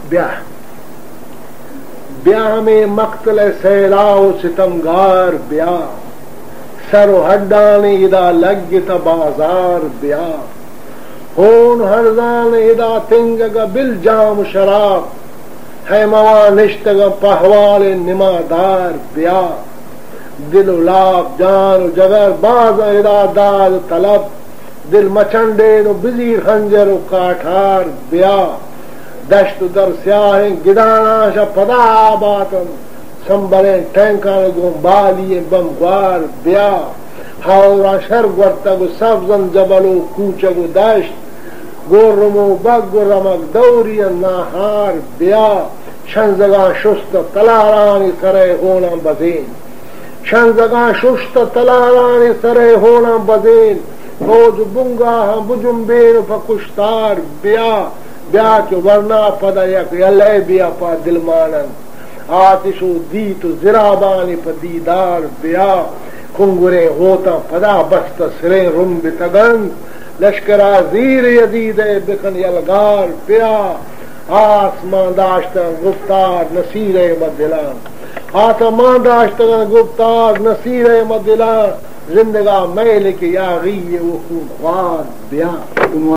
ब्याह ब्याह में मक्तल सैलाओ सितमगार ब्याह सरो हड्डान इदा लग बाजार ब्याह होन हरजान इदा तिंग बिल जाम शराब है मवा निश्तग पहवाल निमादार ब्याह दिल उलाब जान जगर बाज इदा दाद तलब दिल मचंडे नो बिजी खंजर काठार ब्याह दश्त दर स्याह गिदाना पदा बातन संबरे टैंका बालिए बमवार ब्याह हावरा शर वर्तग सब्जन जबलो कूचगो दश्त गोरमो बग रमक दौरी नाहार ब्याह शंजगा शुस्त तलारानी सरे होना बजेन शंजगा शुस्त तलारानी सरे होना बजेन खोज बुंगा बुजुम्बेर फकुश्तार ब्याह ब्याह के वर्णा पद यक यले बिया पा दिलमानन आतिशो दीत जिराबानी पदीदार ब्याह कुंगुरे होता पदा बस्त सिरे रुम बितगन लश्करा जीर यदीद बिखन यलगार ब्याह आसमान दाश्त गुफ्तार नसीरे मदिला आसमान दाश्त गुफ्तार नसीरे मदिला जिंदगा मैल के यागी वो खून ख्वार ब्याह।